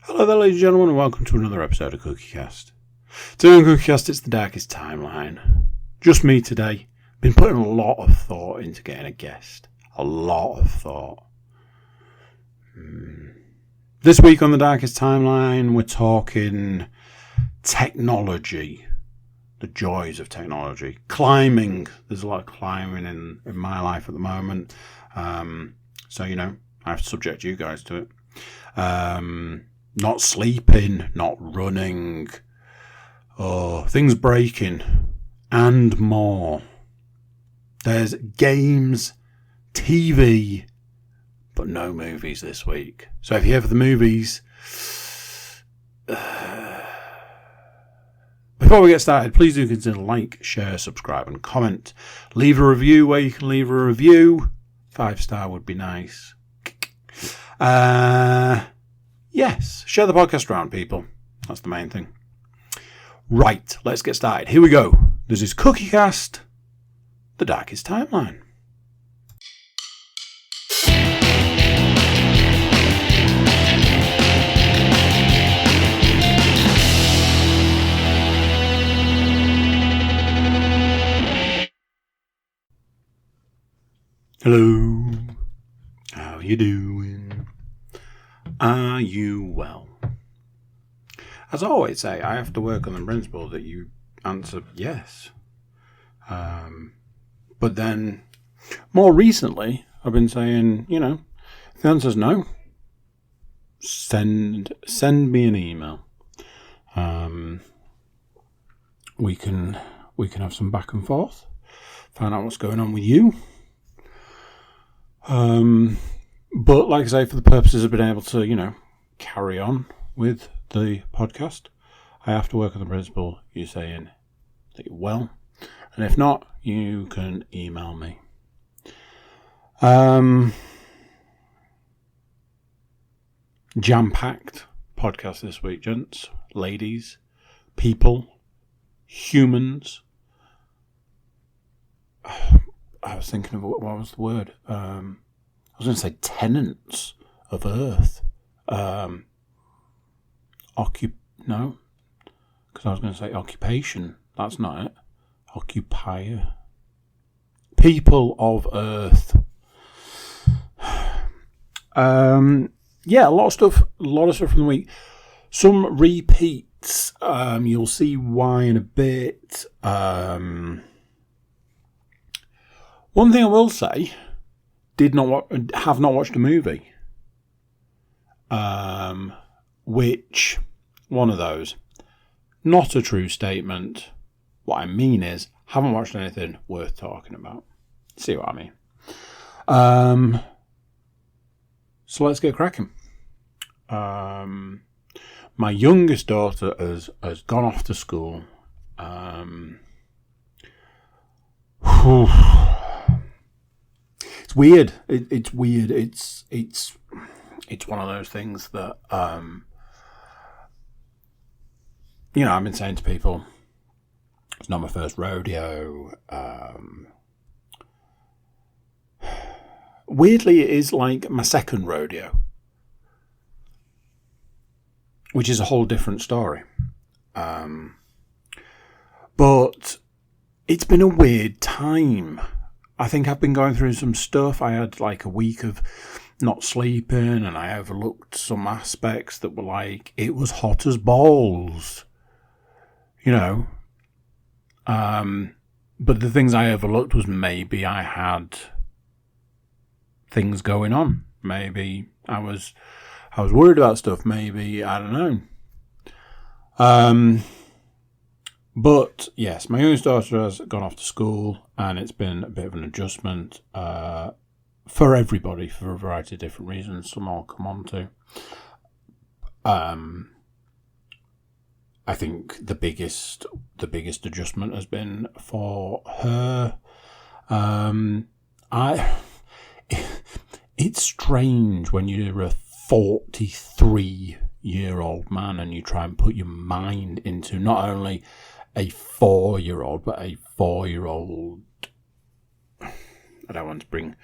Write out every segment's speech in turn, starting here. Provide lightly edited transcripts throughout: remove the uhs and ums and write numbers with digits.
Hello there, ladies and gentlemen, and welcome to another episode of CookieCast. Today on CookieCast, it's the darkest timeline. Just me today. Been putting a lot of thought into getting a guest. A lot of thought. This week on the darkest timeline, we're talking technology. The joys of technology. Climbing. There's a lot of climbing in my life at the moment. So, I have to subject you guys to it. Not sleeping, not running, things breaking, and more. There's games, TV, but no movies this week. So if you have the movies, before we get started, please do consider like, share, subscribe, and comment. Leave a review where you can leave a review. 5-star would be nice. Yes, share the podcast around, people. That's the main thing. Right, let's get started. Here we go. This is CookieCast, the darkest timeline. Hello. How you doing? Are you well? As I always say, I have to work on the principle that you answer yes. But then, more recently, I've been saying, if the answer's no, send me an email. We can have some back and forth, find out what's going on with you. But like I say, for the purposes of being able to, carry on with the podcast, I have to work on the principle you're saying that you're well. And if not, you can email me. Jam-packed podcast this week, gents, ladies, people, humans. I was thinking of what was the word? I was going to say tenants of Earth. No, because I was going to say occupation. That's not it. Occupier. People of Earth. A lot of stuff from the week. Some repeats. You'll see why in a bit. One thing I will say, have not watched a movie. Which, one of those, not a true statement. What I mean is, haven't watched anything worth talking about. See what I mean? So let's get cracking. My youngest daughter has gone off to school. It's weird. It's weird. It's one of those things that I've been saying to people, it's not my first rodeo. Weirdly, it is like my second rodeo, which is a whole different story. But it's been a weird time. I think I've been going through some stuff. I had like a week of not sleeping, and I overlooked some aspects that were like, it was hot as balls. But the things I overlooked was maybe I had things going on. Maybe I was worried about stuff. Maybe, I don't know. But yes, my youngest daughter has gone off to school, and it's been a bit of an adjustment for everybody for a variety of different reasons. Some I'll come on to. I think the biggest adjustment has been for her. It's strange when you're a 43-year-old man and you try and put your mind into not only a 4-year-old, but a 4-year-old. I don't want to bring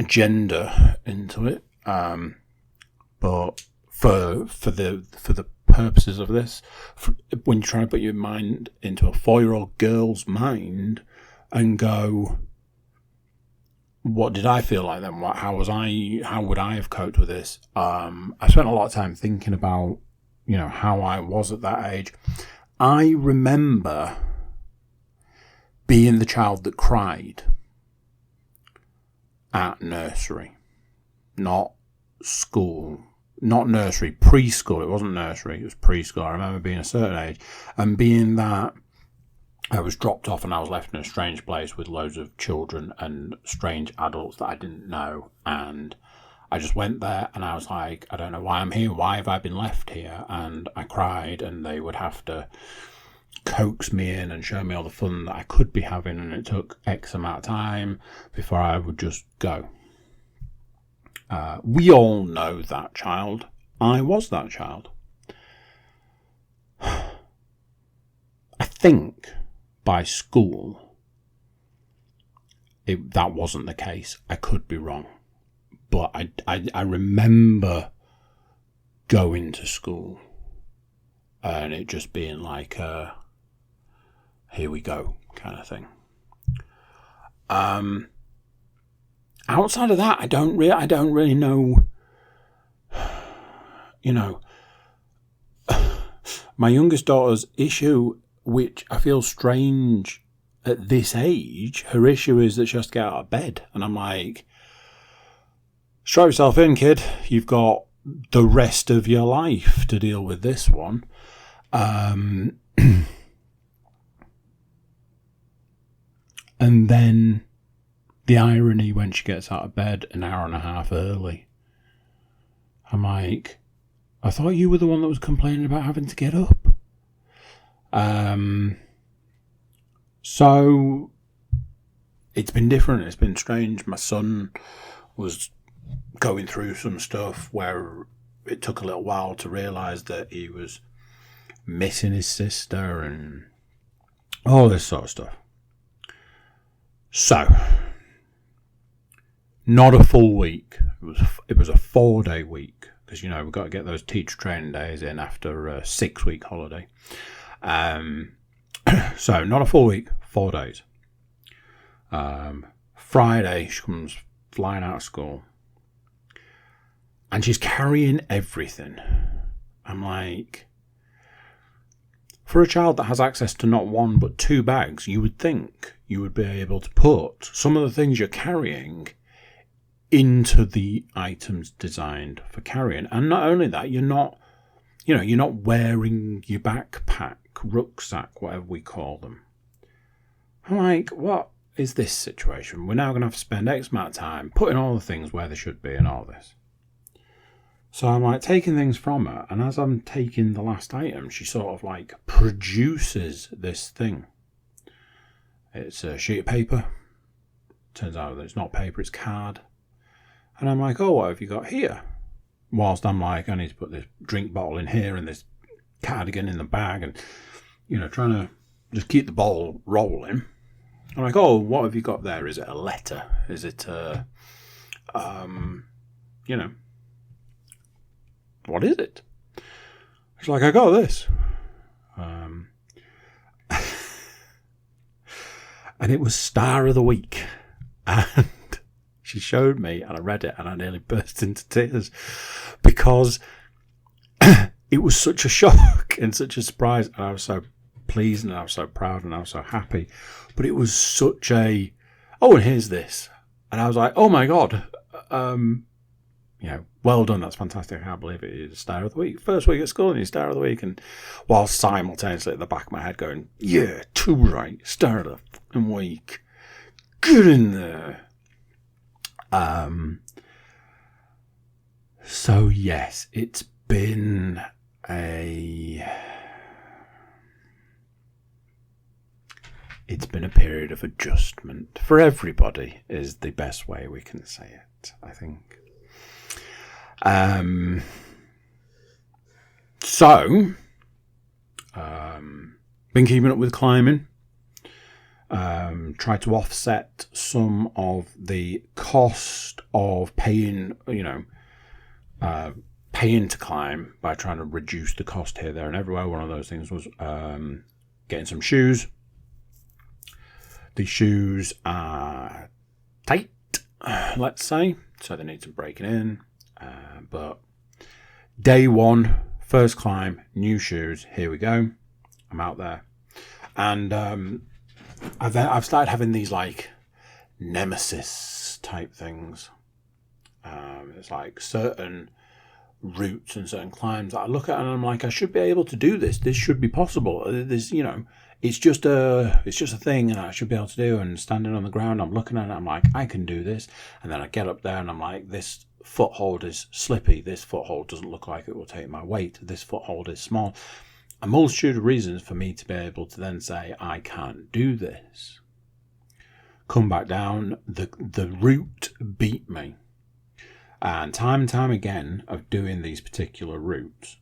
gender into it, but for the purposes of this, when you try to put your mind into a 4-year-old girl's mind and go, what did I feel like then? How would I have coped with this? I spent a lot of time thinking about, how I was at that age. I remember being the child that cried at nursery, not school, not nursery, preschool. It wasn't nursery, it was preschool. I remember being a certain age and being that I was dropped off and I was left in a strange place with loads of children and strange adults that I didn't know. And I just went there and I was like, I don't know why I'm here. Why have I been left here? And I cried, and they would have to coax me in and show me all the fun that I could be having. And it took X amount of time before I would just go. We all know that child. I was that child. I think by school, that wasn't the case. I could be wrong. But I remember going to school and it just being like, here we go kind of thing. Outside of that, I don't really know, my youngest daughter's issue, which I feel strange at this age, her issue is that she has to get out of bed. And I'm like, strap yourself in, kid. You've got the rest of your life to deal with this one. And then the irony when she gets out of bed an hour and a half early. I'm like, I thought you were the one that was complaining about having to get up. So it's been different. It's been strange. My son was going through some stuff where it took a little while to realise that he was missing his sister and all this sort of stuff. So, not a full week. It was a 4-day week because we've got to get those teacher training days in after a 6-week holiday. So not a full week, 4 days. Friday she comes flying out of school and she's carrying everything. I'm like, for a child that has access to not 1 but 2 bags, you would think you would be able to put some of the things you're carrying into the items designed for carrying. And not only that, you're not wearing your backpack, rucksack, whatever we call them. I'm like, what is this situation? We're now going to have to spend X amount of time putting all the things where they should be and all this. So I'm like taking things from her, and as I'm taking the last item, she sort of like produces this thing. It's a sheet of paper. Turns out that it's not paper, it's card. And I'm like, oh, what have you got here? Whilst I'm like, I need to put this drink bottle in here and this cardigan in the bag and, trying to just keep the ball rolling. I'm like, oh, what have you got there? Is it a letter? Is it what is it? She's like, I got this. And it was Star of the Week. And she showed me and I read it and I nearly burst into tears because it was such a shock and such a surprise. And I was so pleased and I was so proud and I was so happy. But it was such a, oh, and here's this. And I was like, oh my God. Well done. That's fantastic. I can't believe it is Star of the Week. First week at school and you're Star of the Week. And while simultaneously at the back of my head going, yeah, too right. Star of the fucking week. Get in there. So yes, it's been a period of adjustment for everybody is the best way we can say it, I think. Been keeping up with climbing. Try to offset some of the cost of paying, paying to climb by trying to reduce the cost here, there, and everywhere. One of those things was getting some shoes. These shoes are tight, let's say, so they need some breaking in. But day one, first climb, new shoes. Here we go. I'm out there, and I've started having these like nemesis type things. It's like certain routes and certain climbs that I look at and I'm like, I should be able to do this. This should be possible. This, it's just a thing, and I should be able to do. And standing on the ground, I'm looking at it. I'm like, I can do this. And then I get up there and I'm like, this foothold is slippy. This foothold doesn't look like it will take my weight. This foothold is small. A multitude of reasons for me to be able to then say, I can't do this. Come back down. The route beat me. And time again of doing these particular routes,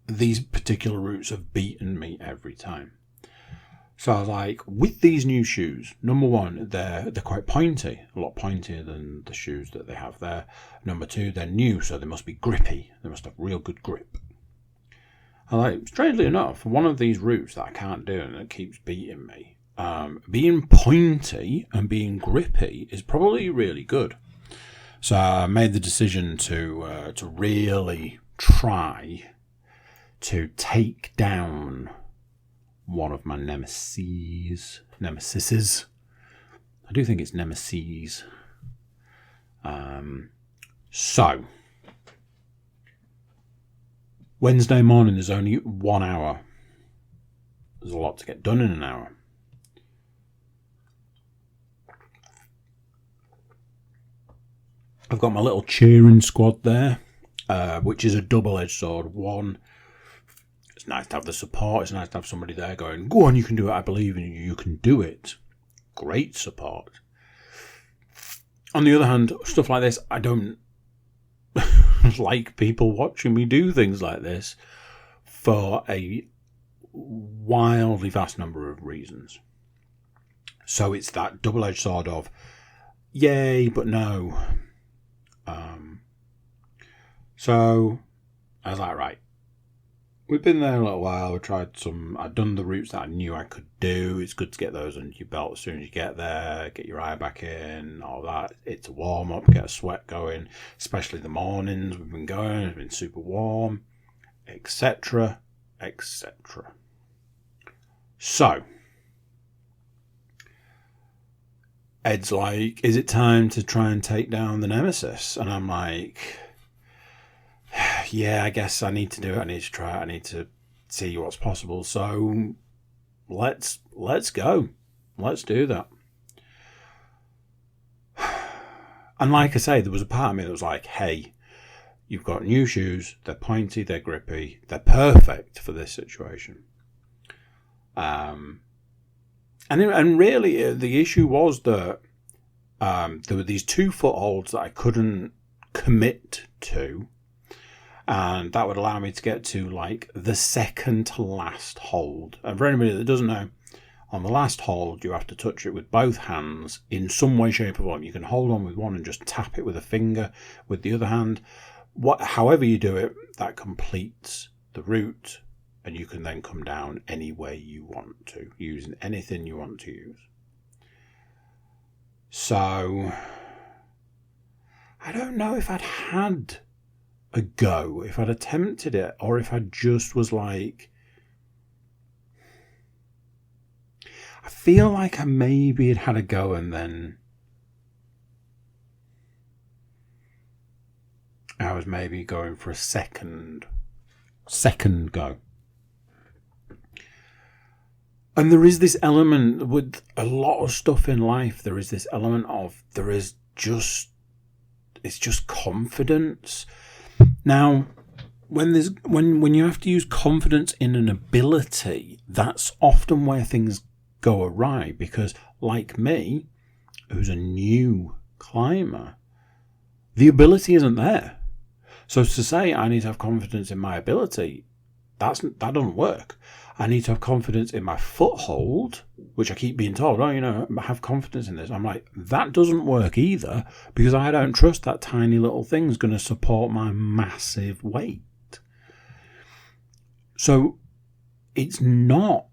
these particular routes have beaten me every time. So I was like, with these new shoes, number one, they're quite pointy, a lot pointier than the shoes that they have there. Number two, they're new, so they must be grippy. They must have real good grip. And like, strangely enough, one of these routes that I can't do and it keeps beating me, being pointy and being grippy is probably really good. So I made the decision to really try to take down one of my nemesises. I do think it's nemesis. So Wednesday morning, there's only 1 hour. There's a lot to get done in an hour. I've got my little cheering squad there, which is a double-edged sword. One, it's nice to have the support. It's nice to have somebody there going, go on, you can do it. I believe in you. You can do it. Great support. On the other hand, stuff like this, I don't like people watching me do things like this for a wildly vast number of reasons. So it's that double-edged sword of yay, but no. So I was like, right, we've been there a little while. I'd done the routes that I knew I could do. It's good to get those under your belt as soon as you get there, get your eye back in, all that. It's a warm up, get a sweat going, especially the mornings we've been going. It's been super warm, etc., etc. So Ed's like, is it time to try and take down the nemesis? And I'm like, yeah, I guess I need to do it. I need to try it. I need to see what's possible. So let's go. Let's do that. And like I say, there was a part of me that was like, hey, you've got new shoes. They're pointy. They're grippy. They're perfect for this situation. And really, the issue was that there were these 2 footholds that I couldn't commit to, and that would allow me to get to like the second to last hold. And for anybody that doesn't know, on the last hold, you have to touch it with both hands in some way, shape, or form. You can hold on with one and just tap it with a finger with the other hand. However you do it, that completes the route. And you can then come down any way you want to, using anything you want to use. So, I don't know if I'd had a go, if I'd attempted it, or if I just was like, I feel like I maybe had had a go and then I was maybe going for a second go. And there is this element with a lot of stuff in life. There is this element of it's just confidence. Now, when you have to use confidence in an ability, that's often where things go awry. Because, like me, who's a new climber, the ability isn't there. So to say I need to have confidence in my ability, that doesn't work. I need to have confidence in my foothold, which I keep being told, have confidence in this. I'm like, that doesn't work either, because I don't trust that tiny little thing's going to support my massive weight. So it's not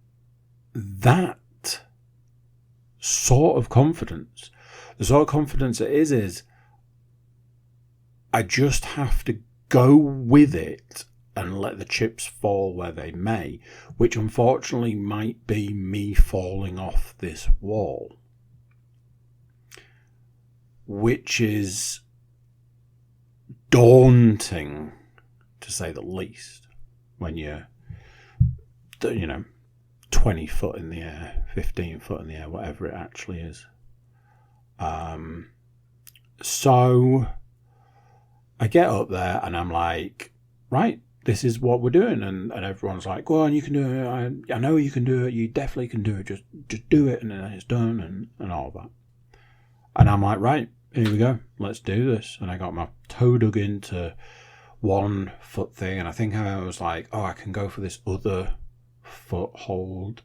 that sort of confidence. The sort of confidence it is I just have to go with it and let the chips fall where they may, which unfortunately might be me falling off this wall, which is daunting, to say the least, when you're, 20 foot in the air, 15 foot in the air, whatever it actually is. So I get up there and I'm like, right, this is what we're doing. And everyone's like, go on, you can do it. I know you can do it. You definitely can do it. Just do it. And then it's done and all that. And I'm like, right, here we go. Let's do this. And I got my toe dug into one foot thing. And I think I was like, I can go for this other foothold,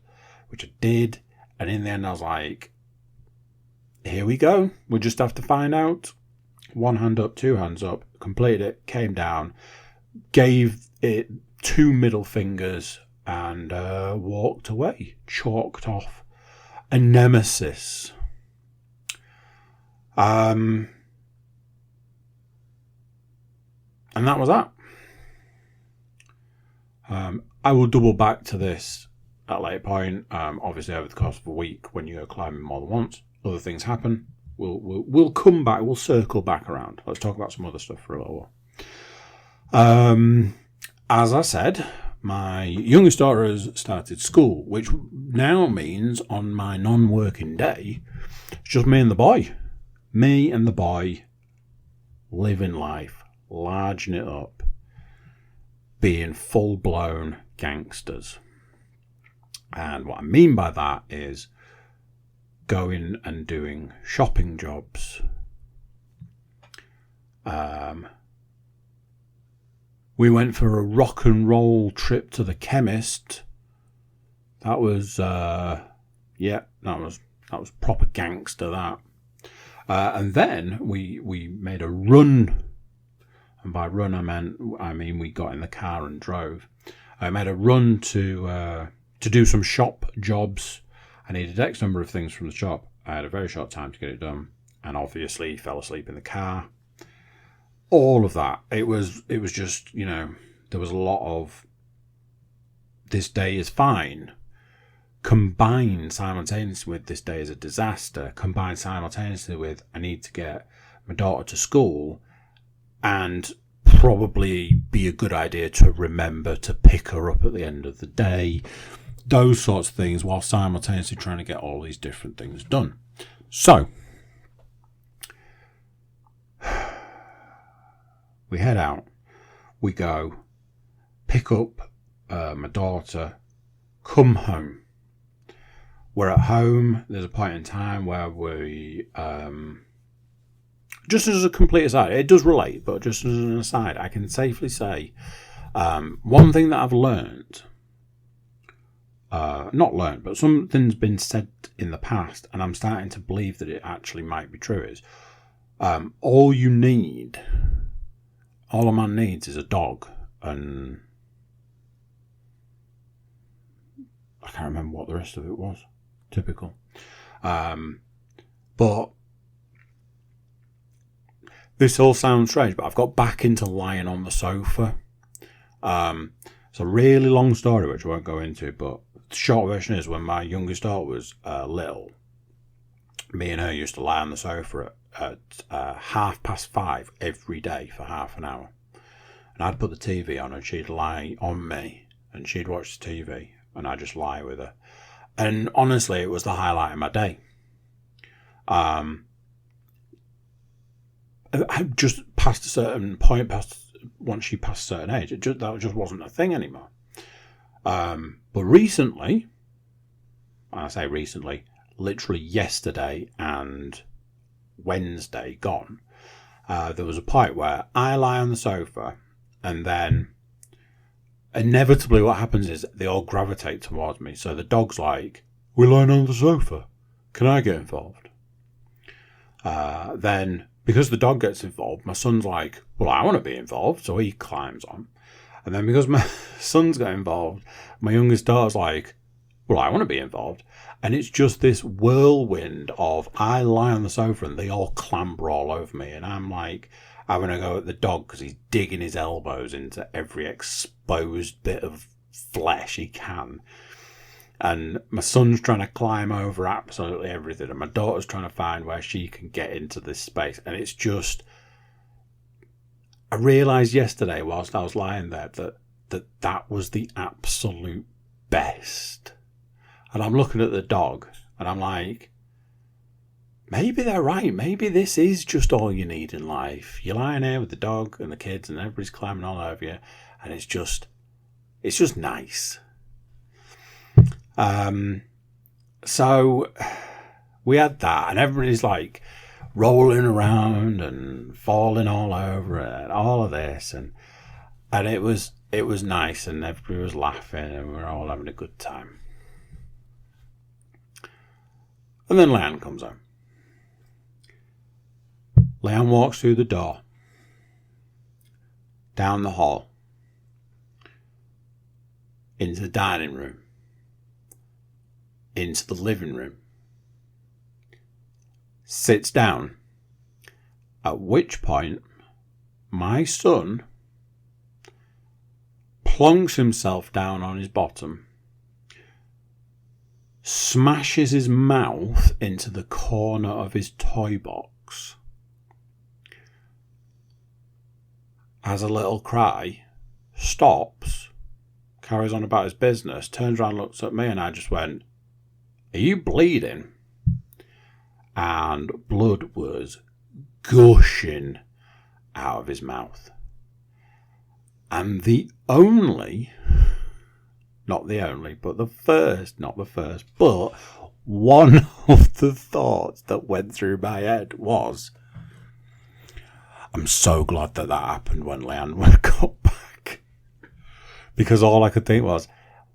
which I did. And in the end, I was like, here we go. We just have to find out. One hand up, two hands up, completed it, came down, gave it 2 middle fingers and walked away, chalked off a nemesis. And that was that. I will double back to this at a later point. Obviously, over the course of a week, when you go climbing more than once, other things happen. We'll come back. We'll circle back around. Let's talk about some other stuff for a little while. As I said, my youngest daughter has started school, which now means on my non-working day, it's just me and the boy. Me and the boy living life, larging it up, being full-blown gangsters. And what I mean by that is going and doing shopping jobs. We went for a rock and roll trip to the chemist. That was that was proper gangster, that. And then we made a run, and by run I mean we got in the car and drove. I made a run to do some shop jobs. I needed X number of things from the shop. I had a very short time to get it done, and obviously fell asleep in the car. All of that. It was just, there was a lot of this day is fine, combined simultaneously with this day is a disaster, combined simultaneously with I need to get my daughter to school, and probably be a good idea to remember to pick her up at the end of the day. Those sorts of things, while simultaneously trying to get all these different things done. So, we head out. We go, pick up my daughter, come home. We're at home. There's a point in time where we, just as a complete aside, it does relate, but just as an aside, I can safely say, one thing that I've learned, not learned, but something's been said in the past, and I'm starting to believe that it actually might be true, is all a man needs is a dog. And I can't remember what the rest of it was. Typical. But this all sounds strange, but I've got back into lying on the sofa. It's a really long story, which I won't go into, but the short version is when my youngest daughter was little, me and her used to lie on the sofa at 5:30 every day for half an hour. And I'd put the TV on and she'd lie on me and she'd watch the TV and I'd just lie with her. And honestly, it was the highlight of my day. I just past a certain point, once she passed a certain age, that just wasn't a thing anymore. But recently, I say recently, literally yesterday and Wednesday gone, there was a point where I lie on the sofa and then inevitably what happens is they all gravitate towards me. So the dog's like, we're lying on the sofa. Can I get involved? Then, because the dog gets involved, my son's like, well, I want to be involved. So he climbs on. And then because my son's got involved, my youngest daughter's like, well, I want to be involved. And it's just this whirlwind of I lie on the sofa and they all clamber all over me. And I'm like having a go at the dog because he's digging his elbows into every exposed bit of flesh he can. And my son's trying to climb over absolutely everything. And my daughter's trying to find where she can get into this space. And it's just... I realised yesterday whilst I was lying there that was the absolute best. And I'm looking at the dog and I'm like, maybe they're right. Maybe this is just all you need in life. You're lying here with the dog and the kids and everybody's climbing all over you. And it's just nice. So we had that and everybody's like rolling around and falling all over it and all of this. And it was nice and everybody was laughing and we were all having a good time. And then Leanne comes home. Leanne walks through the door, down the hall, into the dining room, into the living room, sits down, at which point my son plonks himself down on his bottom, smashes his mouth into the corner of his toy box, has a little cry, stops, carries on about his business, turns around, looks at me, and I just went, "Are you bleeding?" And blood was gushing out of his mouth. And but one of the thoughts that went through my head was, I'm so glad that happened when Leanne got back. Because all I could think was,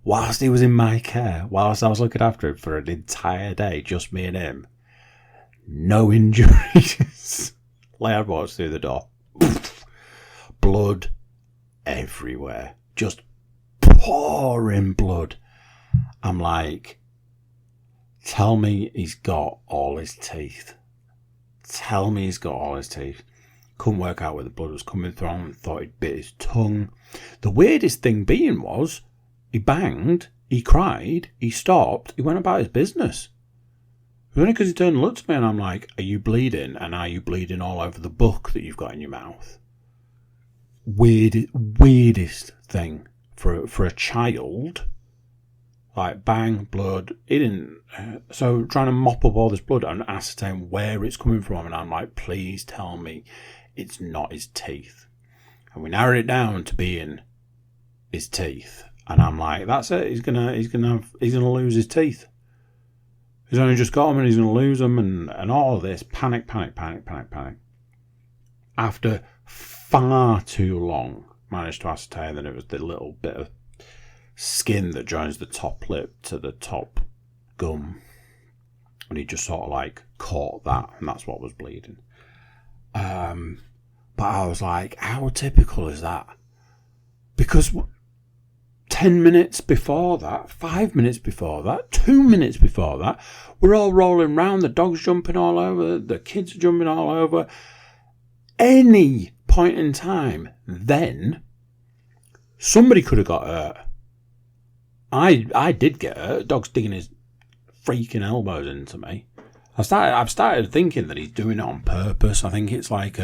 whilst he was in my care, whilst I was looking after him for an entire day, just me and him, no injuries. Leanne walks through the door. Blood everywhere. Just pouring blood. I'm like, tell me he's got all his teeth. Tell me he's got all his teeth. Couldn't work out where the blood was coming from. Thought he'd bit his tongue. The weirdest thing being was, he banged, he cried, he stopped, he went about his business. It was only because he turned and looked at me and I'm like, are you bleeding? And are you bleeding all over the book that you've got in your mouth? Weirdest thing for a child. Like, bang, blood. He didn't... so trying to mop up all this blood and ascertain where it's coming from. And I'm like, please tell me it's not his teeth. And we narrowed it down to being his teeth. And I'm like, that's it. He's gonna lose his teeth. He's only just got them and he's gonna lose them and all of this. Panic. After far too long, managed to ascertain that it was the little bit of skin that joins the top lip to the top gum. And he just sort of like caught that, and that's what was bleeding. But I was like, how typical is that? Because 10 minutes before that, 5 minutes before that, 2 minutes before that, we're all rolling around, the dog's jumping all over, the kids are jumping all over. Any point in time, then, somebody could have got hurt. I did get hurt. The dog's digging his freaking elbows into me. I've started thinking that he's doing it on purpose. I think it's like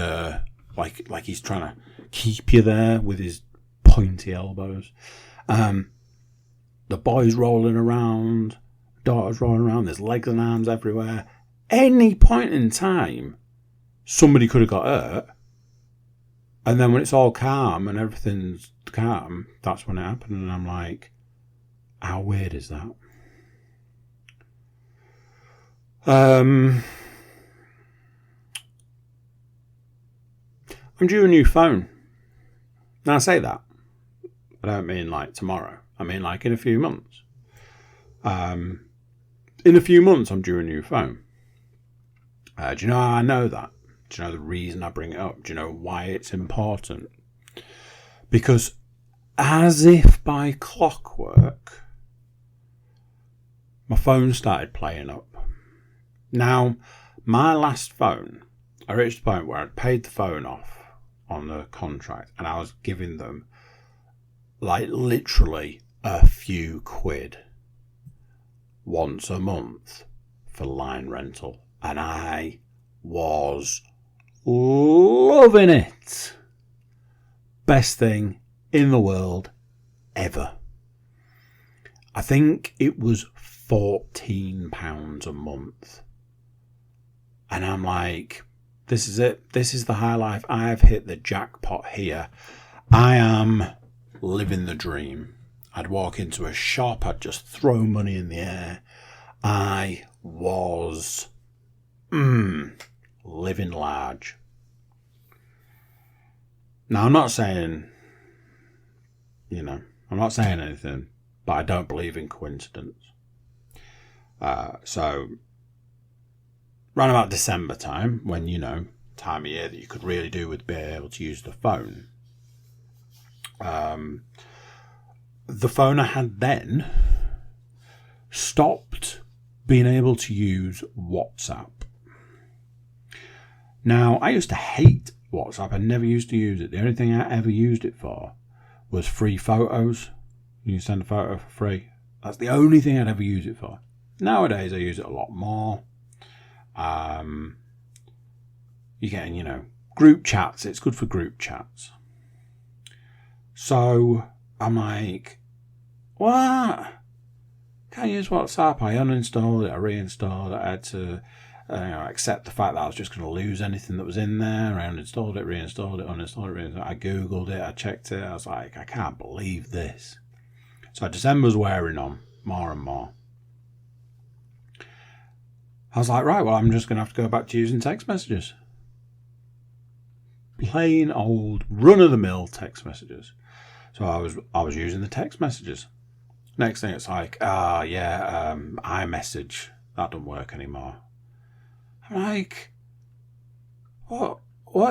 he's trying to keep you there with his pointy elbows. The boy's rolling around, daughter's rolling around, there's legs and arms everywhere. Any point in time, somebody could have got hurt. And then when it's all calm and everything's calm, that's when it happened. And I'm like, how weird is that? I'm due a new phone. Now I say that. I don't mean like tomorrow. I mean like in a few months. In a few months, I'm due a new phone. Do you know how I know that? Do you know the reason I bring it up? Do you know why it's important? Because as if by clockwork, my phone started playing up. Now, my last phone, I reached the point where I'd paid the phone off on the contract and I was giving them like literally a few quid once a month for line rental. And I was loving it. Best thing in the world ever. I think it was £14 a month. And I'm like, this is it. This is the high life. I've hit the jackpot here. I am living the dream. I'd walk into a shop. I'd just throw money in the air. I was living large. Now, I'm not saying anything, but I don't believe in coincidence. So, around about December time, when, time of year that you could really do with being able to use the phone. The phone I had then stopped being able to use WhatsApp. Now, I used to hate WhatsApp. I never used to use it. The only thing I ever used it for was free photos. You send a photo for free. That's the only thing I'd ever use it for. Nowadays, I use it a lot more. You're getting, group chats. It's good for group chats. So I'm like, what? Can't use WhatsApp. I uninstalled it. I reinstalled it. I had to accept the fact that I was just going to lose anything that was in there. I uninstalled it, reinstalled it, uninstalled it, reinstalled it. I Googled it. I checked it. I was like, I can't believe this. So December's wearing on more and more. I was like, right, well, I'm just going to have to go back to using text messages. Plain old run-of-the-mill text messages. So I was using the text messages. Next thing it's like, iMessage. That doesn't work anymore. I'm like, what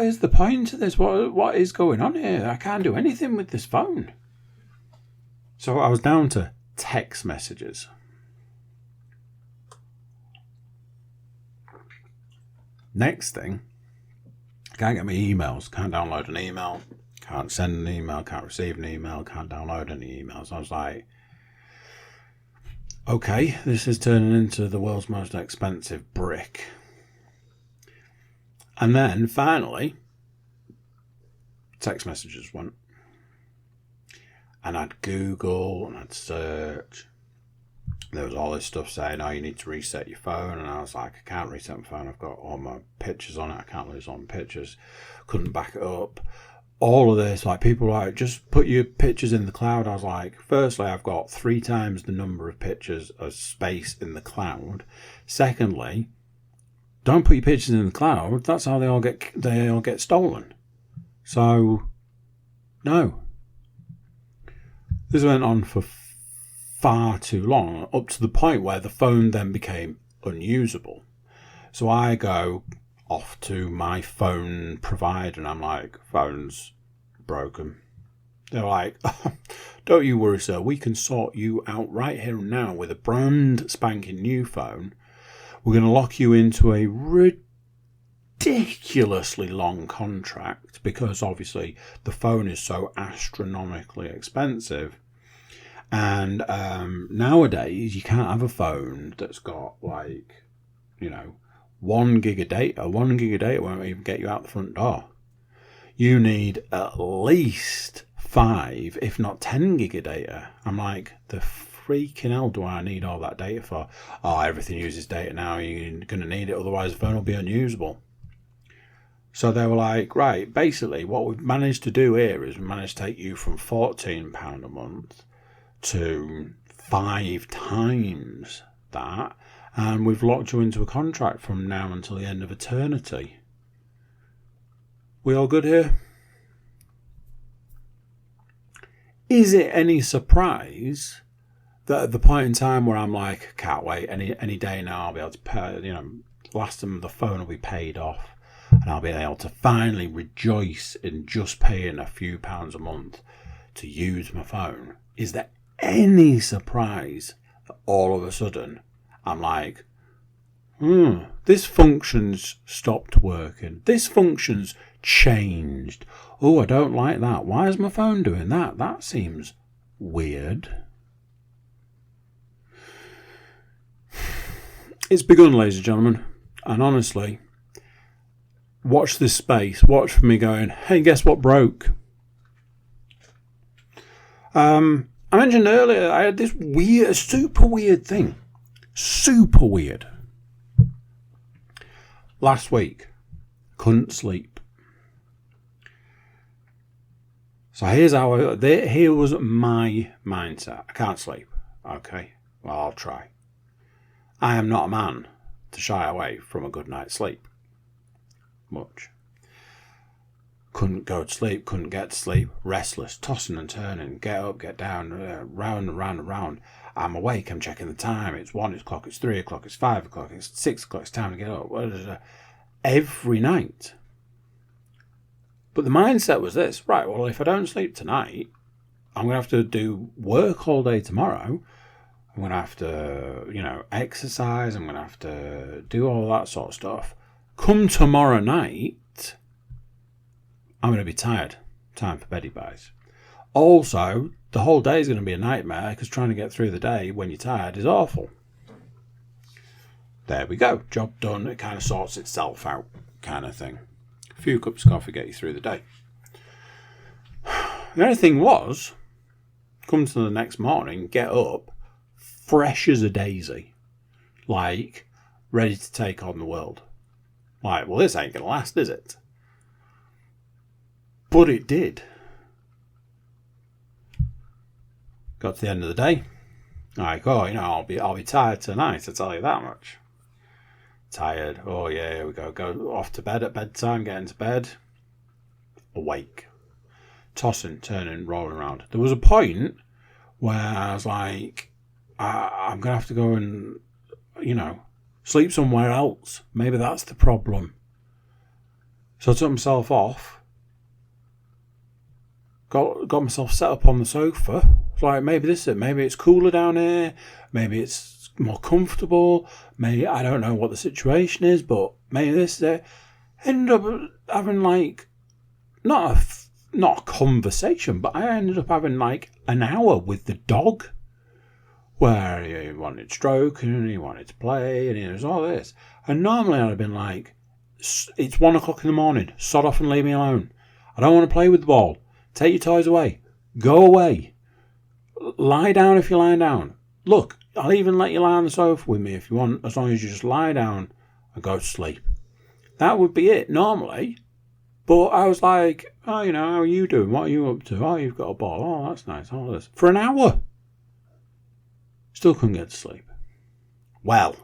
is the point of this? What is going on here? I can't do anything with this phone. So I was down to text messages. Next thing, I can't get my emails. Can't download an email. Can't send an email. Can't receive an email. Can't download any emails. I was like, okay, this is turning into the world's most expensive brick. And then finally, text messages went. And I'd Google and I'd search. There was all this stuff saying, you need to reset your phone. And I was like, I can't reset my phone. I've got all my pictures on it. I can't lose all my pictures. Couldn't back it up. All of this, like people were like, just put your pictures in the cloud. I was like, firstly, I've got 3 times the number of pictures of space in the cloud. Secondly, don't put your pictures in the cloud. That's how they all get stolen. So, no. This went on for far too long, up to the point where the phone then became unusable. So I go off to my phone provider and I'm like, phone's broken. They're like, don't you worry, sir, we can sort you out right here and now with a brand spanking new phone. We're going to lock you into a ridiculously long contract because obviously the phone is so astronomically expensive. And nowadays you can't have a phone that's got 1 gig of data. 1 gig of data won't even get you out the front door. You need at least 5, if not 10 gig of data. I'm like, the freaking hell do I need all that data for? Oh, everything uses data now. You're going to need it, otherwise the phone will be unusable. So they were like, right, basically what we've managed to do here is we managed to take you from £14 a month to 5 times that, and we've locked you into a contract from now until the end of eternity. We all good here? is it any surprise that at the point in time where I'm like, can't wait, any day now I'll be able to pay, last time the phone will be paid off and I'll be able to finally rejoice in just paying a few pounds a month to use my phone. Is there any surprise that all of a sudden I'm like, this function's stopped working. This function's changed. Oh, I don't like that. Why is my phone doing that? That seems weird. It's begun, ladies and gentlemen. And honestly, watch this space. Watch for me going, hey, guess what broke? I mentioned earlier I had this super weird thing. Super weird. Last week, couldn't sleep. So here was my mindset. I can't sleep. Okay, well, I'll try. I am not a man to shy away from a good night's sleep. Much. Couldn't go to sleep, couldn't get to sleep, restless, tossing and turning, get up, get down, round and round and round. I'm awake, I'm checking the time. It's 1 o'clock, it's 3 o'clock, it's 5 o'clock, it's 6 o'clock, it's time to get up. Every night. But the mindset was this, right, well, if I don't sleep tonight, I'm going to have to do work all day tomorrow. I'm going to have to, exercise. I'm going to have to do all that sort of stuff. Come tomorrow night, I'm going to be tired. Time for beddy buys. Also, the whole day is going to be a nightmare because trying to get through the day when you're tired is awful. There we go. Job done. It kind of sorts itself out kind of thing. A few cups of coffee get you through the day. The only thing was, come to the next morning, get up, fresh as a daisy. Like, ready to take on the world. Like, well, this ain't going to last, is it? But it did. Got to the end of the day. Like, I'll be tired tonight, I tell you that much. Tired. Oh, yeah, here we go. Go off to bed at bedtime, get into bed. Awake. Tossing, turning, rolling around. There was a point where I was like, I'm going to have to go and, sleep somewhere else. Maybe that's the problem. So I took myself off. Got myself set up on the sofa. It's like, maybe this is it. Maybe it's cooler down here. Maybe it's more comfortable. Maybe, I don't know what the situation is, but maybe this is it. Ended up having not a conversation, but I ended up having an hour with the dog where he wanted stroking, he wanted to play, and he was all this. And normally I'd have been like, it's 1 o'clock in the morning, sod off and leave me alone. I don't want to play with the ball. Take your toys away. Go away. Lie down if you're lying down. Look, I'll even let you lie on the sofa with me if you want, as long as you just lie down and go to sleep. That would be it, normally. But I was like, how are you doing? What are you up to? Oh, you've got a ball. Oh, that's nice. All this. For an hour. Still couldn't get to sleep. Well,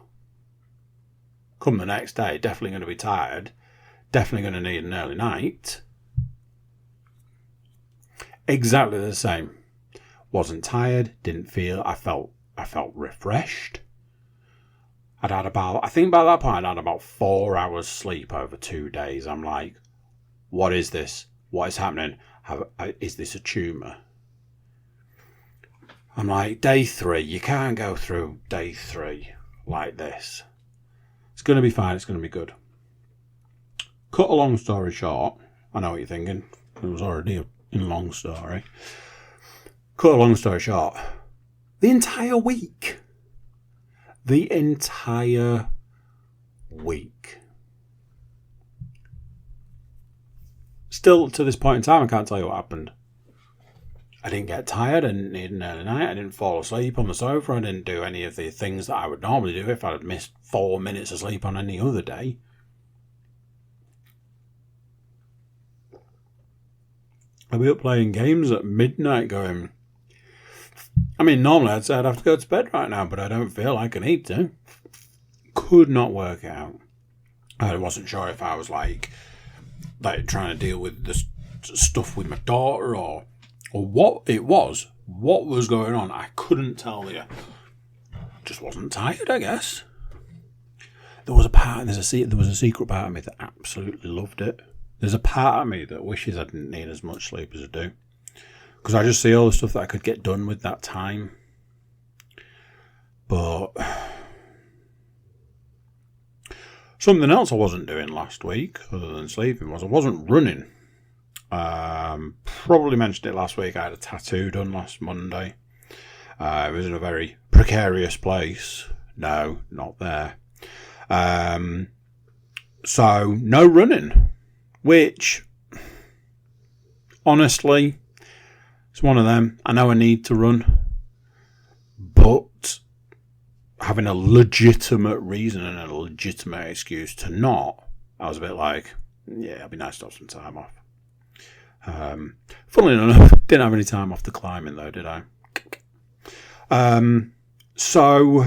come the next day, definitely going to be tired. Definitely going to need an early night. Exactly the same. Wasn't tired, didn't feel, I felt refreshed. I think by that point I'd had about 4 hours sleep over 2 days. I'm like, what is this? What is happening? Is this a tumour? I'm like, day 3, you can't go through day 3 like this. It's going to be fine, it's going to be good. Cut a long story short, I know what you're thinking, it was already a long story. Cut a long story short, the entire week still to this point in time I can't tell you what happened. I didn't get tired, I didn't need an early night, I didn't fall asleep on the sofa, I didn't do any of the things that I would normally do if I had missed 4 minutes of sleep on any other day. I'd be up playing games at midnight going, normally I'd say I'd have to go to bed right now, but I don't feel like I need to. Could not work it out. I wasn't sure if I was like trying to deal with the stuff with my daughter, or or what was going on, I couldn't tell you. Just wasn't tired, I guess. There was a secret part of me that absolutely loved it. There's a part of me that wishes I didn't need as much sleep as I do, because I just see all the stuff that I could get done with that time. But something else I wasn't doing last week, other than sleeping, was I wasn't running. Probably mentioned it last week. I had a tattoo done last Monday. It was in a very precarious place. No, not there. So no running, which honestly, it's one of them. I know I need to run, but having a legitimate reason and a legitimate excuse to not, I was a bit like, yeah, it'd be nice to have some time off. Funnily enough, didn't have any time off the climbing though, did I? So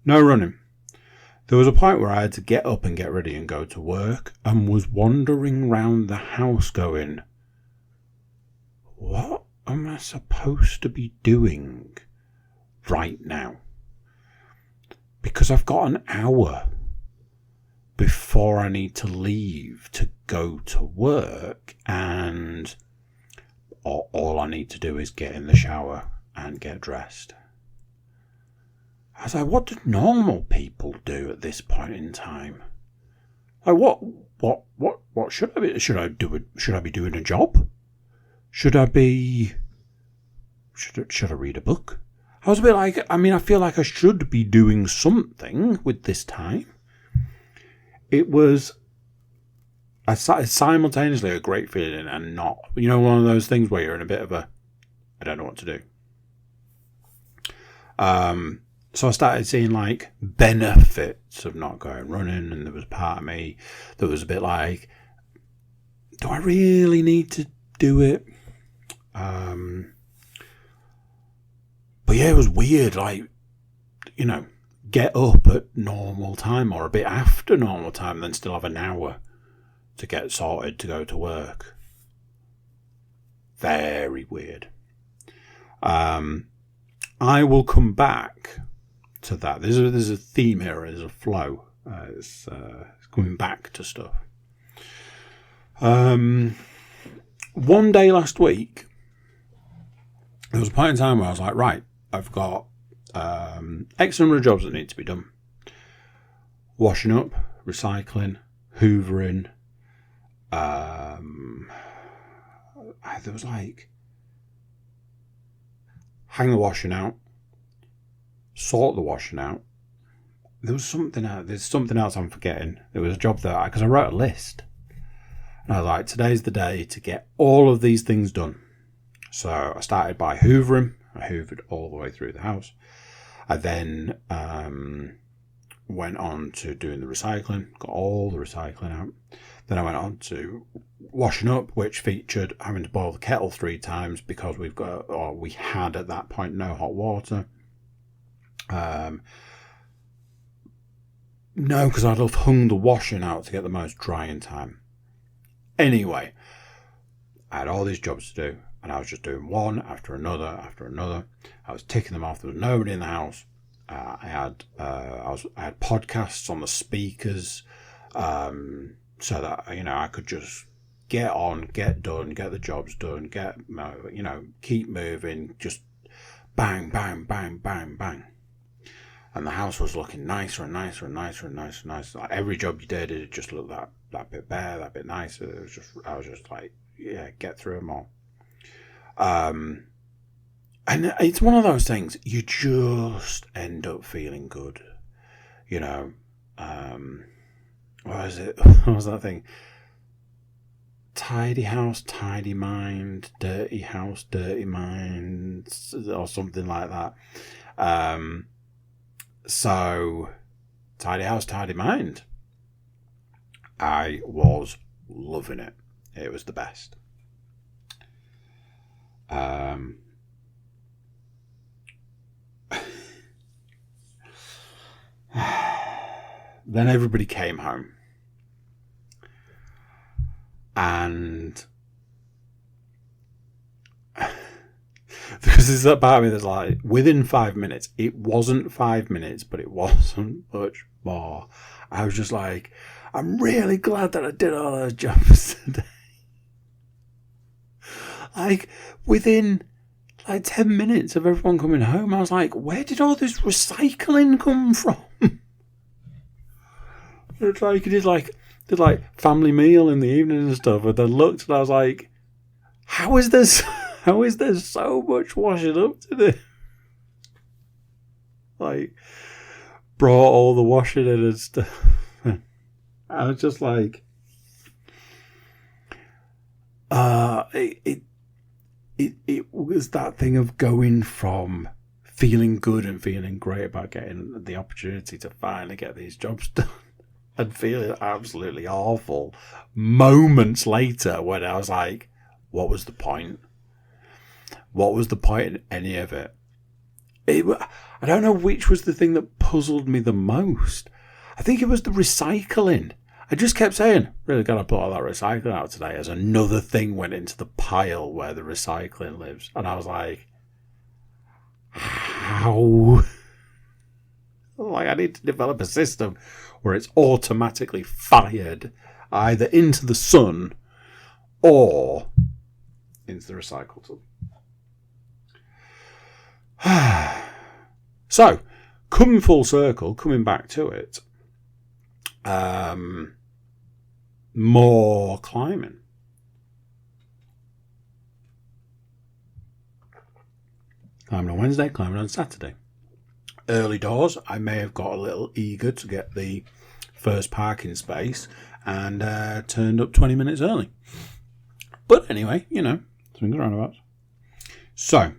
no running. There was a point where I had to get up and get ready and go to work, and was wandering round the house going, what am I supposed to be doing right now? Because I've got an hour before I need to leave to go to work, and all I need to do is get in the shower and get dressed. I was like, what do normal people do at this point in time? Like, what should I be? Should I be doing a job? Should I read a book? I was a bit like, I feel like I should be doing something with this time. It was simultaneously a great feeling and not. You know, one of those things where you're in a bit of a, I don't know what to do. So I started seeing like benefits of not going running, and there was part of me that was a bit like, do I really need to do it? But yeah, it was weird, like, you know, get up at normal time or a bit after normal time, then still have an hour to get sorted to go to work. Very weird. I will come back to that. There's a theme here, there's a flow. It's coming back to stuff. One day last week, there was a point in time where I was like, right, I've got X number of jobs that need to be done. Washing up, recycling, hoovering. There was like, hang the washing out, sort the washing out. There's something else I'm forgetting. There was a job that, because I wrote a list. And I was like, today's the day to get all of these things done. So I started by hoovering. I hoovered all the way through the house. I then went on to doing the recycling, got all the recycling out. Then I went on to washing up, which featured having to boil the kettle 3 times because we had at that point no hot water. No, because I'd have hung the washing out to get the most drying time. Anyway, I had all these jobs to do, and I was just doing one after another after another. I was ticking them off. There was nobody in the house. I had podcasts on the speakers, so that I could just get on, get done, get the jobs done, keep moving, just bang, bang, bang, bang, bang. And the house was looking nicer and nicer and nicer and nicer and nicer. Like every job you did, it just looked that bit bare, that bit nicer. I was just like, yeah, get through them all. And it's one of those things, you just end up feeling good. What was it? What was that thing? Tidy house, tidy mind, dirty house, dirty mind, or something like that. So, tidy house, tidy mind. I was loving it. It was the best. Then everybody came home. And Because there's that part of me that's like, within 5 minutes, it wasn't 5 minutes, but it wasn't much more. I was just like, I'm really glad that I did all those jobs today. Like, within 10 minutes of everyone coming home, I was like, where did all this recycling come from? It's like, did family meal in the evening and stuff, and then looked and I was like, how is there so much washing up to do? Like, brought all the washing in and stuff. I was just like, it was that thing of going from feeling good and feeling great about getting the opportunity to finally get these jobs done and feeling absolutely awful moments later when I was like, what was the point? What was the point in any of it? I don't know which was the thing that puzzled me the most. I think it was the recycling. I just kept saying, really got to put all that recycling out today, as another thing went into the pile where the recycling lives. And I was like, how? Like, I need to develop a system where it's automatically fired either into the sun or into the recycle tub. So, coming full circle, coming back to it, more climbing. Climbing on Wednesday, climbing on Saturday. Early doors, I may have got a little eager to get the first parking space and turned up 20 minutes early. But anyway, swings and roundabouts. So,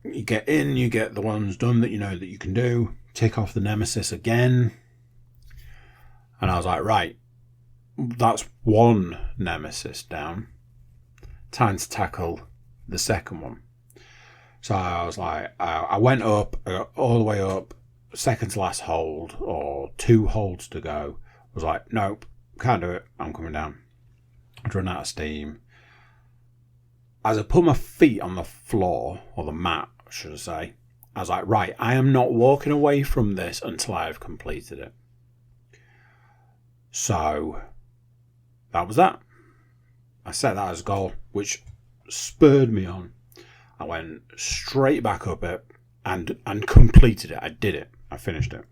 you get in, you get the ones done that you know that you can do, tick off the nemesis again. And I was like, right, that's one nemesis down. Time to tackle the second one. So I was like, I went up, all the way up, second to last hold, or 2 holds to go. I was like, nope, can't do it, I'm coming down. I'd run out of steam. As I put my feet on the floor, or the mat, should I say, I was like, right, I am not walking away from this until I have completed it. So, that was that. I set that as a goal, which spurred me on. I went straight back up it and completed it. I did it. I finished it.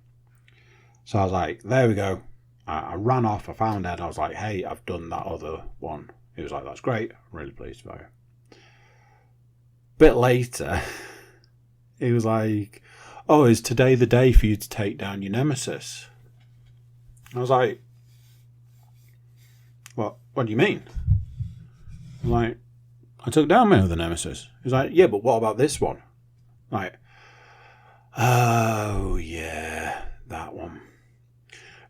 So I was like, there we go. I ran off. I found Ed. I was like, hey, I've done that other one. He was like, that's great. I'm really pleased about it. Bit later, he was like, oh, is today the day for you to take down your nemesis? I was like, what do you mean? I'm like, I took down my other nemesis. He was like, yeah, but what about this one? I'm like, oh, yeah, that one.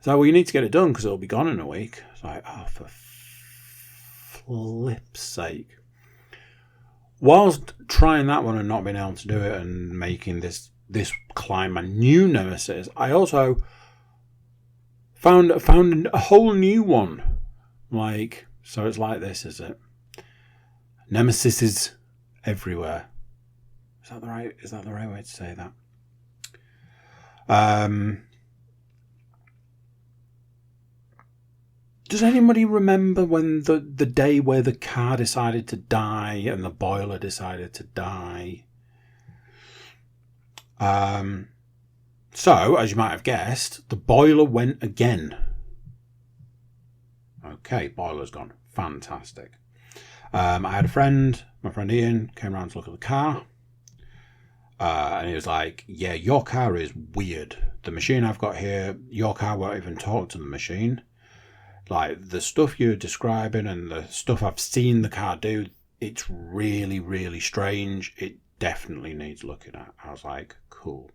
So, well, you need to get it done because it'll be gone in a week. It's like, oh, for flip's sake. Whilst trying that one and not being able to do it and making this climb a new nemesis, I also found a whole new one. Like, so it's like this, is it? Nemesis is everywhere. Is that the right way to say that? Does anybody remember when the day where the car decided to die and the boiler decided to die? So, as you might have guessed, the boiler went again. Okay, boiler's gone. Fantastic. I had a friend, my friend Ian, came around to look at the car. And he was like, yeah, your car is weird. The machine I've got here, your car won't even talk to the machine. Like, the stuff you're describing and the stuff I've seen the car do, it's really, really strange. It definitely needs looking at. I was like, cool.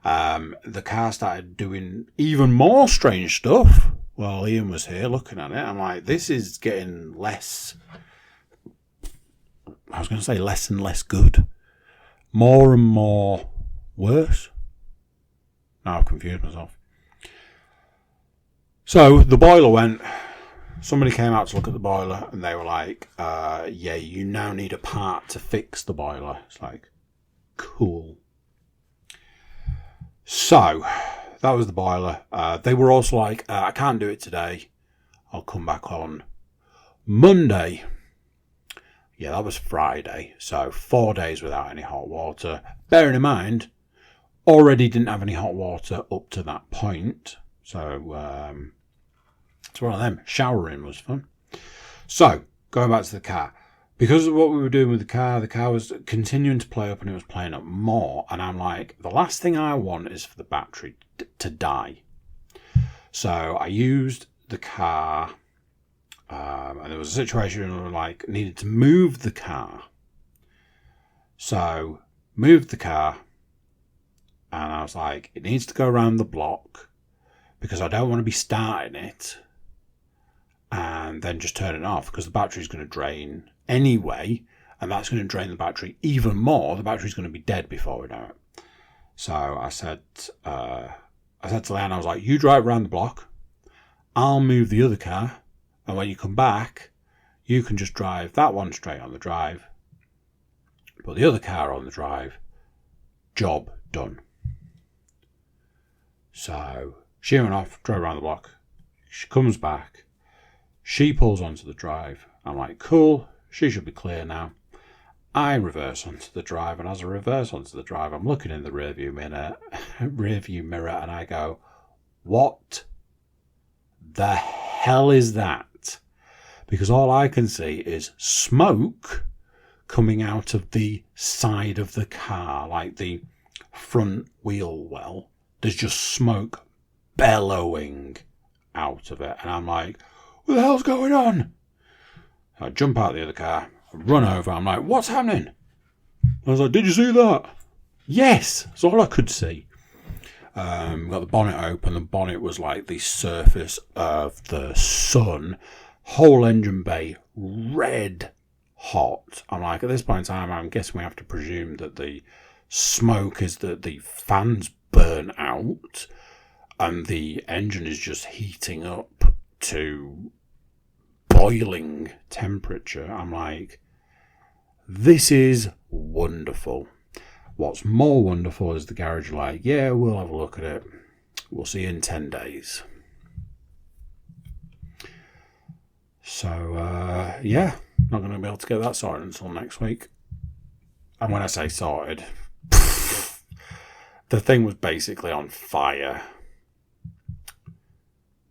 The car started doing even more strange stuff while Ian was here looking at it. I'm like, this is getting less... I was going to say less and less good. More and more worse. Now I've confused myself. So the boiler went, somebody came out to look at the boiler and they were like, yeah, you now need a part to fix the boiler. It's like, cool. So that was the boiler. They were also like, I can't do it today. I'll come back on Monday. Yeah, that was Friday. So 4 days without any hot water. Bearing in mind, already didn't have any hot water up to that point. So it's one of them. Showering was fun. So going back to the car. Because of what we were doing with the car was continuing to play up and it was playing up more. And I'm like, the last thing I want is for the battery to die. So I used the car, and there was a situation where I like needed to move the car. So moved the car, and I was like, it needs to go around the block because I don't want to be starting it and then just turn it off because the battery's going to drain anyway, and that's going to drain the battery even more. The battery's going to be dead before we know it. So I said to Leanne, I was like, you drive around the block, I'll move the other car, and when you come back, you can just drive that one straight on the drive, put the other car on the drive, job done. So she went off, drove around the block, she comes back, she pulls onto the drive. I'm like, cool, she should be clear now. I reverse onto the drive, and as I reverse onto the drive, I'm looking in the rearview mirror, and I go, what the hell is that? Because all I can see is smoke coming out of the side of the car, like the front wheel well. There's just smoke bellowing out of it, and I'm like, what the hell's going on? I jump out of the other car, I run over, I'm like, what's happening? I was like, did you see that? Yes, that's all I could see. Got the bonnet open. The bonnet was like the surface of the sun. Whole engine bay red hot. I'm like, at this point in time, I'm guessing we have to presume that the smoke is that the fans burn out and the engine is just heating up to boiling temperature. I'm like, this is wonderful. What's more wonderful is the garage like, yeah, we'll have a look at it. We'll see you in 10 days. So, yeah, not going to be able to get that sorted until next week. And when I say sorted, the thing was basically on fire.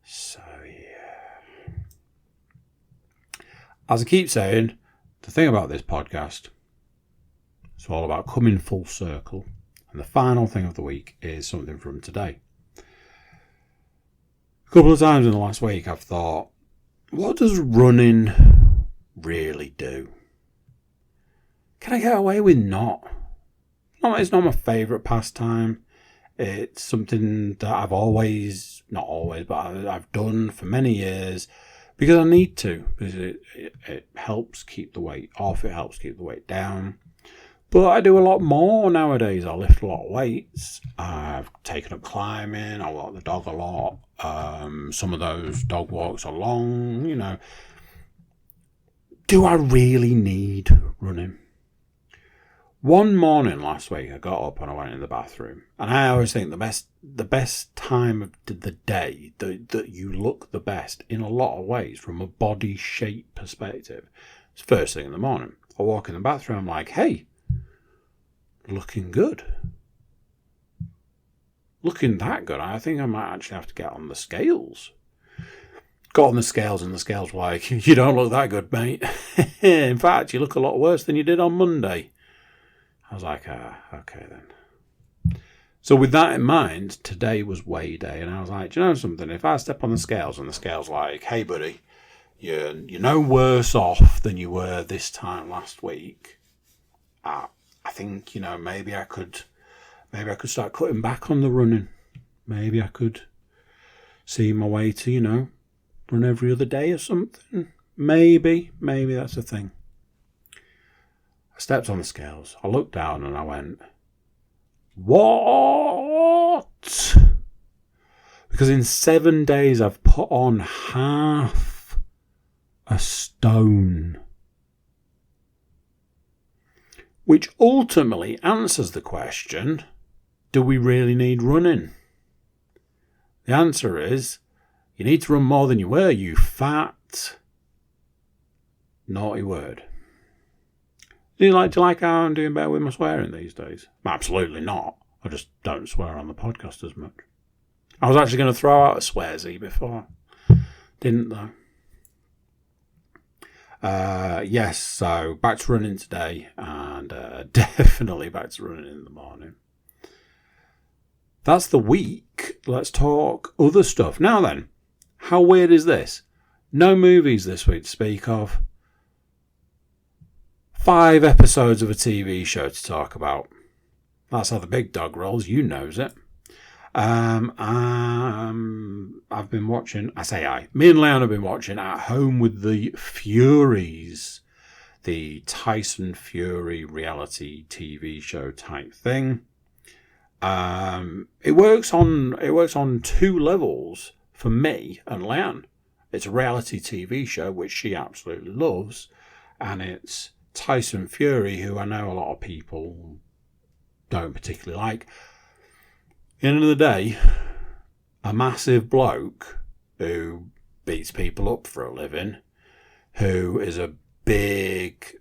So, yeah. As I keep saying, the thing about this podcast, it's all about coming full circle. And the final thing of the week is something from today. A couple of times in the last week I've thought, what does running really do? Can I get away with not? It's not my favourite pastime. It's something that I've always, not always, but I've done for many years because I need to. Because it helps keep the weight off. It helps keep the weight down. But I do a lot more nowadays. I lift a lot of weights. I've taken up climbing. I walk the dog a lot. Some of those dog walks are long, you know. Do I really need running? One morning last week, I got up and I went in the bathroom. And I always think the best time of the day that you look the best in a lot of ways from a body shape perspective, it's first thing in the morning. I walk in the bathroom, I'm like, hey, looking good. Looking that good. I think I might actually have to get on the scales. Got on the scales and the scales were like, you don't look that good, mate. In fact, you look a lot worse than you did on Monday. I was like, okay then. So with that in mind, today was weigh day, and I was like, do you know something? If I step on the scales and the scales like, hey buddy, you're no worse off than you were this time last week. I think, you know, maybe I could start cutting back on the running. Maybe I could see my way to, you know, run every other day or something. Maybe that's a thing. I stepped on the scales. I looked down and I went, what? Because in 7 days I've put on half a stone. Which ultimately answers the question, do we really need running? The answer is, you need to run more than you were, you fat, naughty word. Do you like how I'm doing better with my swearing these days? Absolutely not. I just don't swear on the podcast as much. I was actually going to throw out a swearsy before. Didn't though. Yes, so back to running today, and definitely back to running in the morning. That's the week. Let's talk other stuff. Now then, how weird is this? No movies this week to speak of. 5 episodes of a TV show to talk about. That's how the big dog rolls. You knows it. I've been watching, me and Leon have been watching At Home with the Furies, the Tyson Fury reality TV show type thing. It works on 2 levels for me and Leon. It's a reality TV show which she absolutely loves, and it's Tyson Fury, who I know a lot of people don't particularly like. At the end of the day, a massive bloke who beats people up for a living, who is a big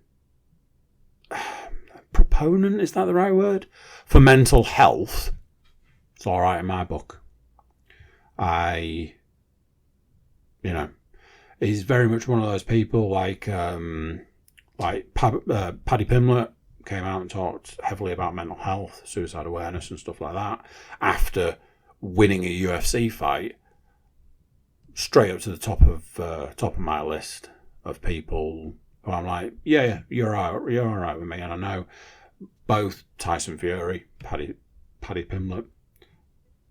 proponent, is that the right word? For mental health. It's all right in my book. He's very much one of those people like Paddy Pimblett came out and talked heavily about mental health, suicide awareness and stuff like that after winning a UFC fight. Straight up to the top of my list of people who I'm like, yeah, you're all right with me. And I know both Tyson Fury, Paddy Pimblett.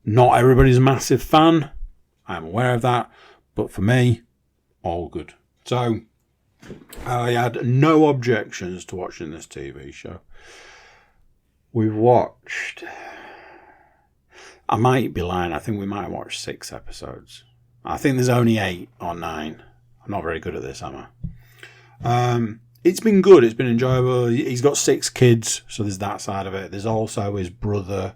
Not everybody's a massive fan. I'm aware of that, but for me, all good. So I had no objections to watching this TV show. We've watched, I might be lying, I think we might have watched 6 episodes. I think there's only 8 or 9. I'm not very good at this, am I? It's been good, it's been enjoyable. He's got 6 kids, so there's that side of it. There's also his brother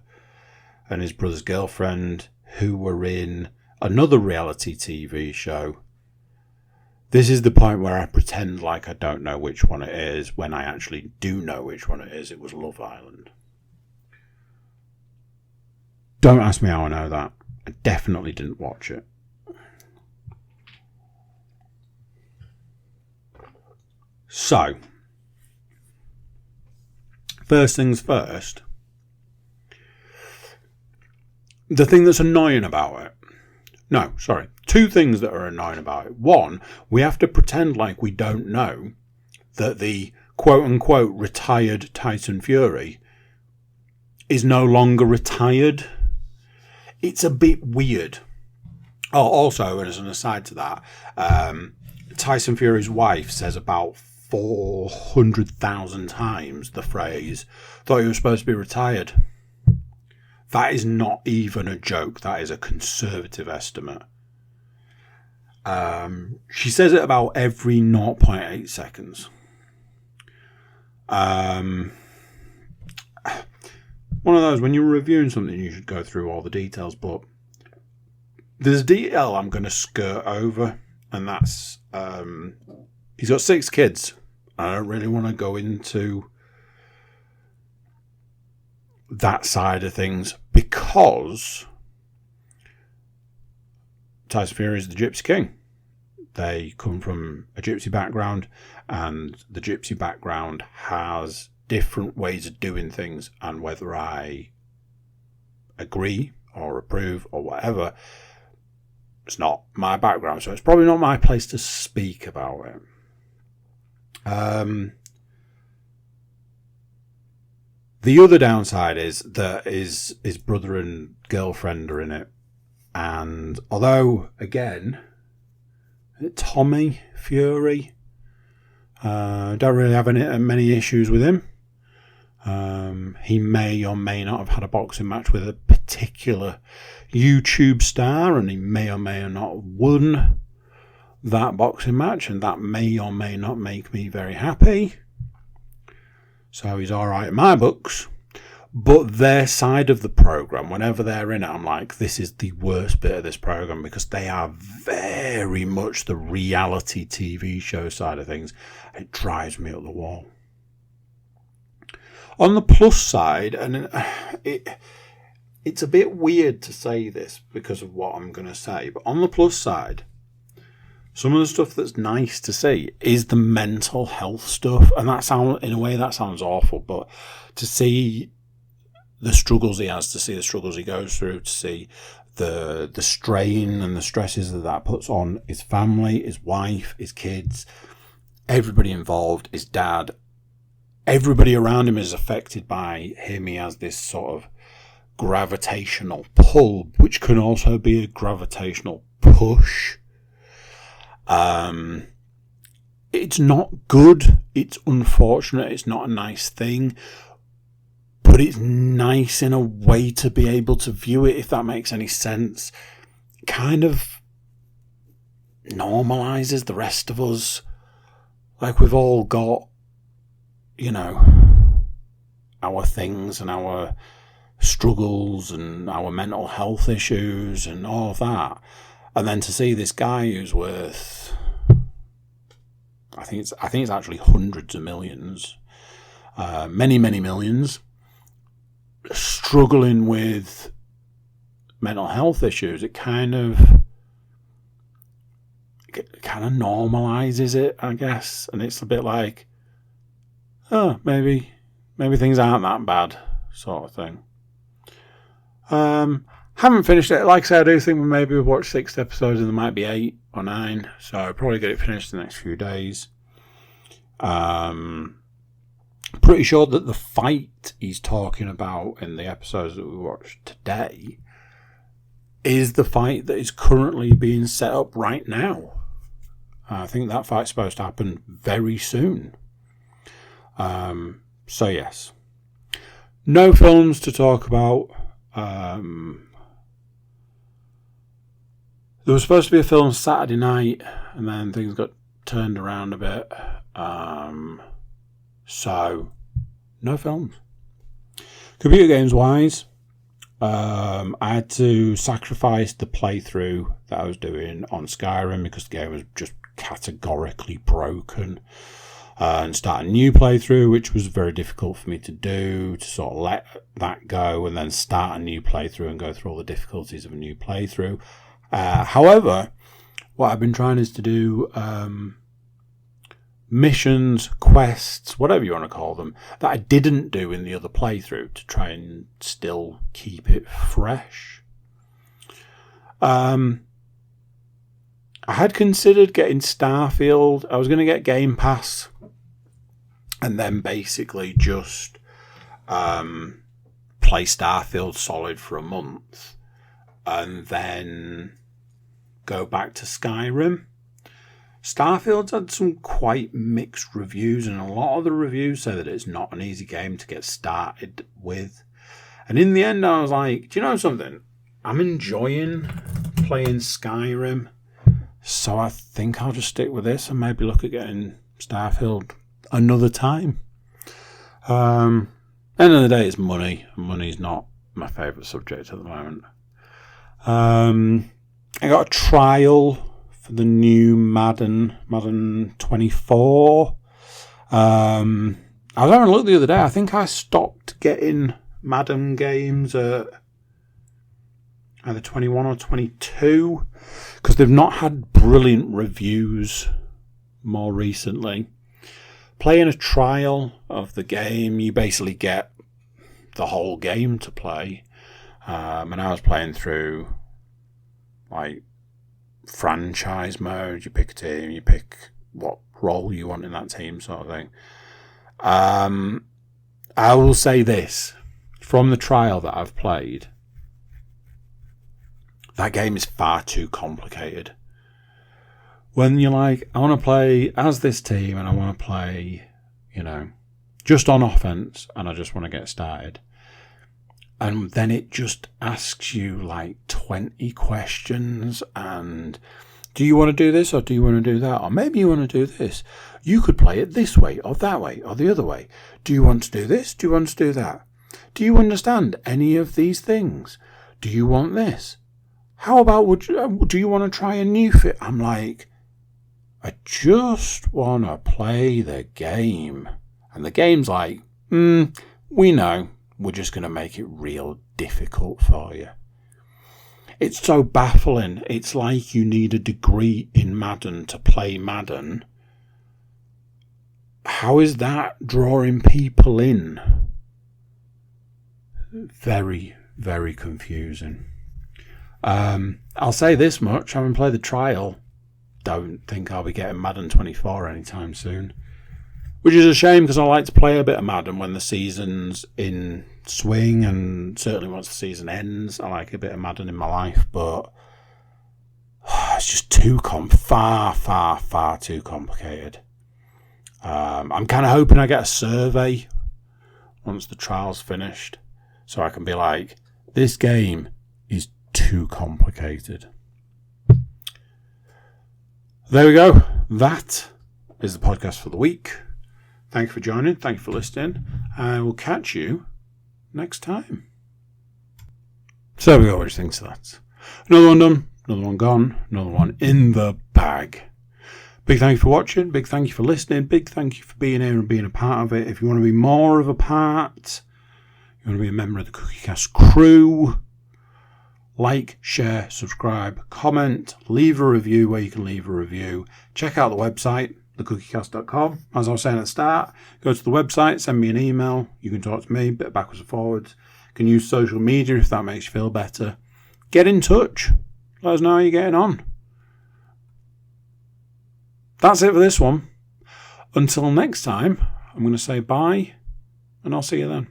and his brother's girlfriend who were in another reality TV show. This is the point where I pretend like I don't know which one it is when I actually do know which one it is. It was Love Island. Don't ask me how I know that. I definitely didn't watch it. So, first things first. The thing that's annoying about it. No, sorry. 2 things that are annoying about it. 1, we have to pretend like we don't know that the quote-unquote retired Tyson Fury is no longer retired. It's a bit weird. Oh, also, as an aside to that, Tyson Fury's wife says about 400,000 times the phrase, thought he was supposed to be retired. That is not even a joke. That is a conservative estimate. She says it about every 0.8 seconds. One of those, when you're reviewing something, you should go through all the details, but there's detail I'm going to skirt over, and that's he's got 6 kids. I don't really want to go into that side of things because Tyson Fury is the Gypsy King. They come from a gypsy background, and the gypsy background has different ways of doing things, and whether I agree or approve or whatever, it's not my background, so it's probably not my place to speak about it. The other downside is that his brother and girlfriend are in it, and although, again, Tommy Fury, don't really have many issues with him. He may or may not have had a boxing match with a particular YouTube star, and he may or may not have won that boxing match, and that may or may not make me very happy. So he's alright in my books. But their side of the programme, whenever they're in it, I'm like, this is the worst bit of this programme, because they are very much the reality TV show side of things. It drives me up the wall. On the plus side, and it's a bit weird to say this because of what I'm going to say, but on the plus side, some of the stuff that's nice to see is the mental health stuff. And in a way, that sounds awful, but to see the struggles he has, to see the struggles he goes through, to see the strain and the stresses that puts on his family, his wife, his kids, everybody involved, his dad, everybody around him is affected by him. He has this sort of gravitational pull, which can also be a gravitational push. It's not good. It's unfortunate. It's not a nice thing. But it's nice in a way to be able to view it, if that makes any sense. It kind of normalises the rest of us. Like, we've all got, our things and our struggles and our mental health issues and all of that. And then to see this guy who's worth, I think it's actually hundreds of millions, many, many millions, struggling with mental health issues, it kind of normalizes it, I guess. And it's a bit like, oh, maybe things aren't that bad, sort of thing. Haven't finished it. Like I said, I do think maybe we've watched 6 episodes and there might be 8 or 9. So I'll probably get it finished in the next few days. Pretty sure that the fight he's talking about in the episodes that we watched today is the fight that is currently being set up right now. I think that fight's supposed to happen very soon. So yes. No films to talk about. There was supposed to be a film Saturday night, and then things got turned around a bit. So, no films. Computer games wise, I had to sacrifice the playthrough that I was doing on Skyrim because the game was just categorically broken, and start a new playthrough, which was very difficult for me to do, to sort of let that go and then start a new playthrough and go through all the difficulties of a new playthrough. However, what I've been trying is to do missions, quests, whatever you want to call them, that I didn't do in the other playthrough to try and still keep it fresh. I had considered getting Starfield. I was going to get Game Pass and then basically just play Starfield solid for a month and then go back to Skyrim. Starfield's had some quite mixed reviews, and a lot of the reviews say that it's not an easy game to get started with. And in the end, I was like, do you know something? I'm enjoying playing Skyrim, so I think I'll just stick with this and maybe look at getting Starfield another time. End of the day, it's money, and money's not my favourite subject at the moment. I got a trial for the new Madden 24. I was having a look the other day. I think I stopped getting Madden games at either 21 or 22 because they've not had brilliant reviews more recently. Playing a trial of the game, you basically get the whole game to play. And I was playing through like franchise mode. You pick a team, you pick what role you want in that team, sort of thing. I will say this, from the trial that I've played, that game is far too complicated. When you're like, I want to play as this team and I want to play, just on offense and I just want to get started. And then it just asks you like 20 questions and Do you want to do this or do you want to do that? Or maybe you want to do this. You could play it this way or that way or the other way. Do you want to do this? Do you want to do that? Do you understand any of these things? Do you want this? How about do you want to try a new fit? I'm like, I just want to play the game. And the game's like, we know. We're just going to make it real difficult for you. It's so baffling. It's like you need a degree in Madden to play Madden. How is that drawing people in? Very, very confusing. I'll say this much. Having played the trial, don't think I'll be getting Madden 24 anytime soon. Which is a shame because I like to play a bit of Madden when the season's in swing, and certainly once the season ends, I like a bit of Madden in my life, but it's just far too complicated. I'm kind of hoping I get a survey once the trial's finished, so I can be like, this game is too complicated. There we go. That is the podcast for the week. Thank you for joining. Thank you for listening. I will catch you next time. So there we go. What do you think of that? Another one done. Another one gone. Another one in the bag. Big thank you for watching. Big thank you for listening. Big thank you for being here and being a part of it. If you want to be more of a part, you want to be a member of the CookieCast crew, like, share, subscribe, comment, leave a review where you can leave a review. Check out the website, thecookiecast.com. As I was saying at the start, go to the website, send me an email. You can talk to me, a bit backwards and forwards. You can use social media if that makes you feel better. Get in touch. Let us know how you're getting on. That's it for this one. Until next time, I'm going to say bye, and I'll see you then.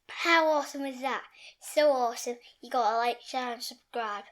How awesome is that? So awesome. You gotta like, share and subscribe.